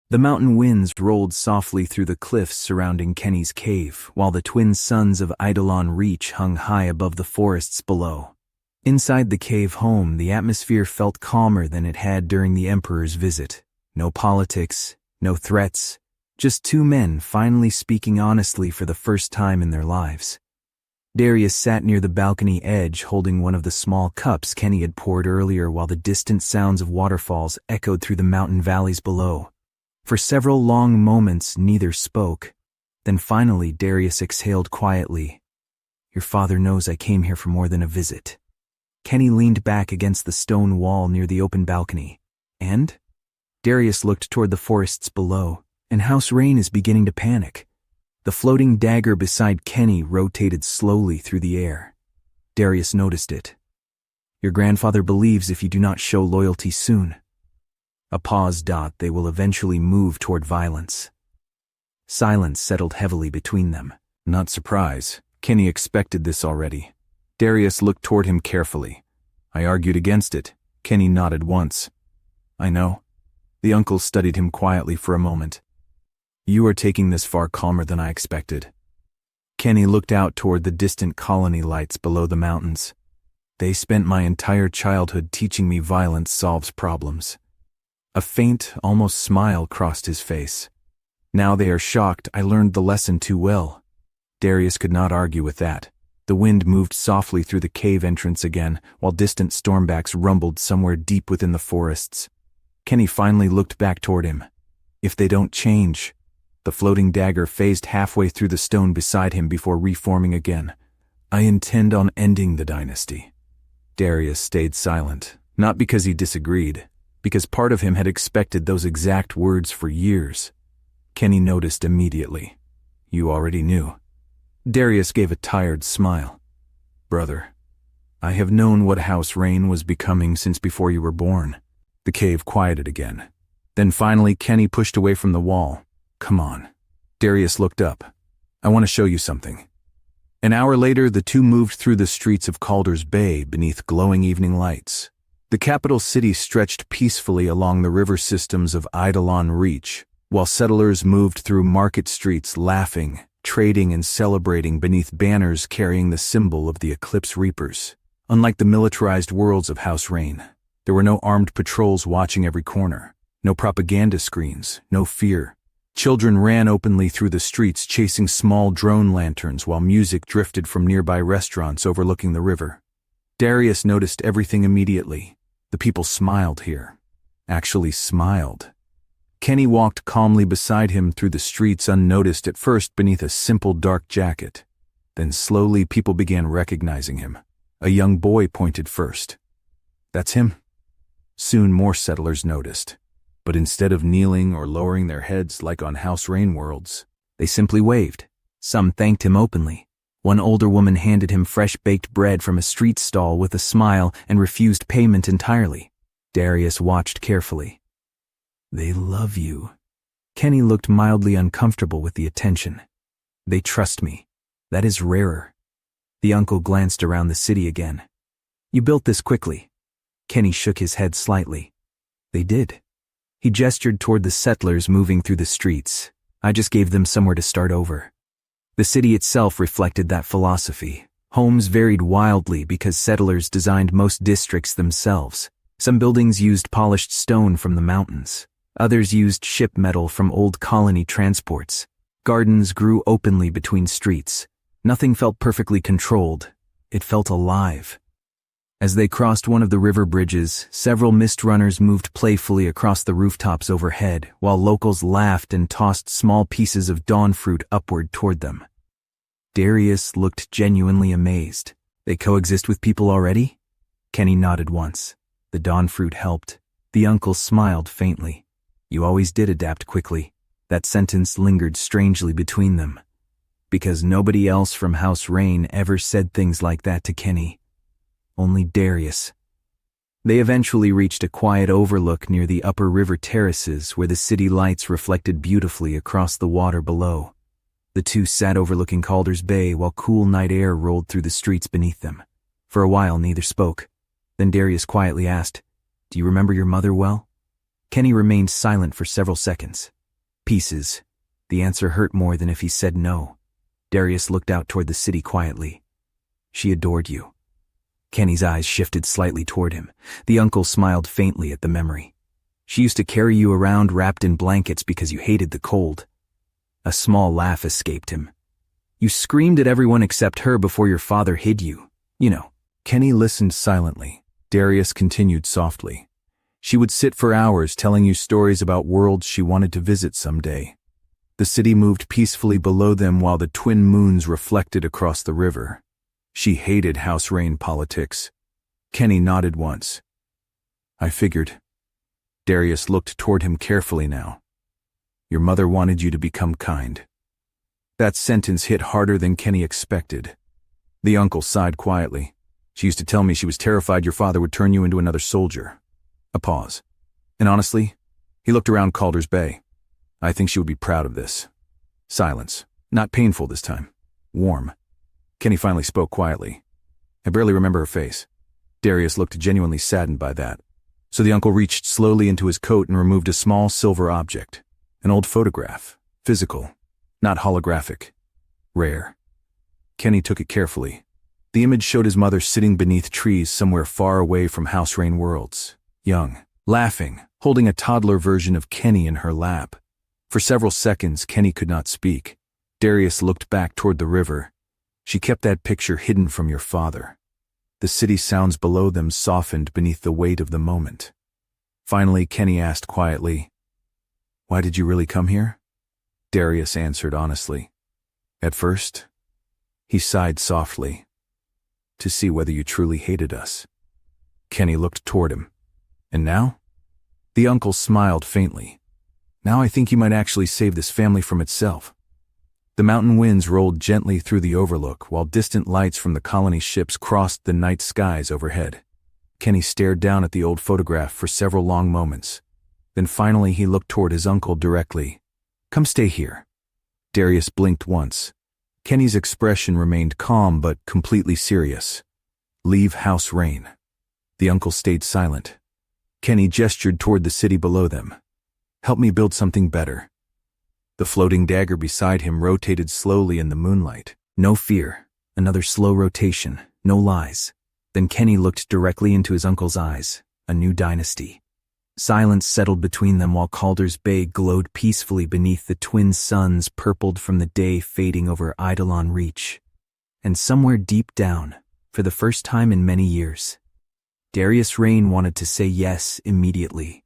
The mountain winds rolled softly through the cliffs surrounding Kenny's cave, while the twin suns of Eidolon Reach hung high above the forests below. Inside the cave home, the atmosphere felt calmer than it had during the Emperor's visit. No politics, no threats, just two men finally speaking honestly for the first time in their lives. Darius sat near the balcony edge holding one of the small cups Kenny had poured earlier while the distant sounds of waterfalls echoed through the mountain valleys below. For several long moments, neither spoke. Then finally, Darius exhaled quietly. "Your father knows I came here for more than a visit." Kenny leaned back against the stone wall near the open balcony. "And?" Darius looked toward the forests below, and House Rain is beginning to panic. The floating dagger beside Kenny rotated slowly through the air. Darius noticed it. "Your grandfather believes if you do not show loyalty soon." A pause. "They will eventually move toward violence." Silence settled heavily between them. Not surprise. Kenny expected this already. Darius looked toward him carefully. "I argued against it." Kenny nodded once. "I know." The uncle studied him quietly for a moment. "You are taking this far calmer than I expected." Kenny looked out toward the distant colony lights below the mountains. "They spent my entire childhood teaching me violence solves problems." A faint, almost smile crossed his face. "Now they are shocked I learned the lesson too well." Darius could not argue with that. The wind moved softly through the cave entrance again, while distant stormbacks rumbled somewhere deep within the forests. Kenny finally looked back toward him. "If they don't change." The floating dagger phased halfway through the stone beside him before reforming again. "I intend on ending the dynasty." Darius stayed silent, not because he disagreed, because part of him had expected those exact words for years. Kenny noticed immediately. "You already knew." Darius gave a tired smile. "Brother, I have known what House Rain was becoming since before you were born." The cave quieted again. Then finally Kenny pushed away from the wall. "Come on." Darius looked up. "I want to show you something." An hour later, the two moved through the streets of Calder's Bay beneath glowing evening lights. The capital city stretched peacefully along the river systems of Eidolon Reach, while settlers moved through market streets laughing, trading and celebrating beneath banners carrying the symbol of the Eclipse Reapers. Unlike the militarized worlds of House Rain, there were no armed patrols watching every corner, no propaganda screens, no fear. Children ran openly through the streets chasing small drone lanterns while music drifted from nearby restaurants overlooking the river. Darius noticed everything immediately. The people smiled here. Actually smiled. Kenny walked calmly beside him through the streets unnoticed at first beneath a simple dark jacket. Then slowly people began recognizing him. A young boy pointed first. "That's him." Soon more settlers noticed. But instead of kneeling or lowering their heads like on House Rain worlds, they simply waved. Some thanked him openly. One older woman handed him fresh-baked bread from a street stall with a smile and refused payment entirely. Darius watched carefully. "They love you." Kenny looked mildly uncomfortable with the attention. "They trust me. That is rarer." The uncle glanced around the city again. "You built this quickly." Kenny shook his head slightly. "They did." He gestured toward the settlers moving through the streets. "I just gave them somewhere to start over." The city itself reflected that philosophy. Homes varied wildly because settlers designed most districts themselves. Some buildings used polished stone from the mountains. Others used ship metal from old colony transports. Gardens grew openly between streets. Nothing felt perfectly controlled. It felt alive. As they crossed one of the river bridges, several mist runners moved playfully across the rooftops overhead, while locals laughed and tossed small pieces of dawn fruit upward toward them. Darius looked genuinely amazed. "They coexist with people already?" Kenny nodded once. The dawn fruit helped. The uncle smiled faintly. "You always did adapt quickly." That sentence lingered strangely between them. Because nobody else from House Rain ever said things like that to Kenny. Only Darius. They eventually reached a quiet overlook near the upper river terraces where the city lights reflected beautifully across the water below. The two sat overlooking Calder's Bay while cool night air rolled through the streets beneath them. For a while neither spoke. Then Darius quietly asked, "Do you remember your mother well?" Kenny remained silent for several seconds. Pieces. The answer hurt more than if he said no. Darius looked out toward the city quietly. She adored you. Kenny's eyes shifted slightly toward him. The uncle smiled faintly at the memory. She used to carry you around wrapped in blankets because you hated the cold. A small laugh escaped him. You screamed at everyone except her before your father hid you. You know. Kenny listened silently. Darius continued softly. She would sit for hours telling you stories about worlds she wanted to visit someday. The city moved peacefully below them while the twin moons reflected across the river. She hated house reign politics. Kenny nodded once. I figured. Darius looked toward him carefully now. Your mother wanted you to become kind. That sentence hit harder than Kenny expected. The uncle sighed quietly. She used to tell me she was terrified your father would turn you into another soldier. A pause. And honestly, he looked around Calder's Bay. I think she would be proud of this. Silence. Not painful this time. Warm. Kenny finally spoke quietly. I barely remember her face. Darius looked genuinely saddened by that. So the uncle reached slowly into his coat and removed a small silver object. An old photograph. Physical. Not holographic. Rare. Kenny took it carefully. The image showed his mother sitting beneath trees somewhere far away from house reign worlds. Young. Laughing. Holding a toddler version of Kenny in her lap. For several seconds, Kenny could not speak. Darius looked back toward the river. She kept that picture hidden from your father. The city sounds below them softened beneath the weight of the moment. Finally, Kenny asked quietly, Why did you really come here? Darius answered honestly. At first, he sighed softly. To see whether you truly hated us. Kenny looked toward him. And now? The uncle smiled faintly. Now I think you might actually save this family from itself. The mountain winds rolled gently through the overlook while distant lights from the colony ships crossed the night skies overhead. Kenny stared down at the old photograph for several long moments. Then finally he looked toward his uncle directly. Come stay here. Darius blinked once. Kenny's expression remained calm but completely serious. Leave house reign. The uncle stayed silent. Kenny gestured toward the city below them. Help me build something better. The floating dagger beside him rotated slowly in the moonlight. No fear. Another slow rotation. No lies. Then Kenny looked directly into his uncle's eyes. A new dynasty. Silence settled between them while Calder's Bay glowed peacefully beneath the twin suns purpled from the day fading over Eidolon Reach. And somewhere deep down, for the first time in many years, Darius Rain wanted to say yes immediately.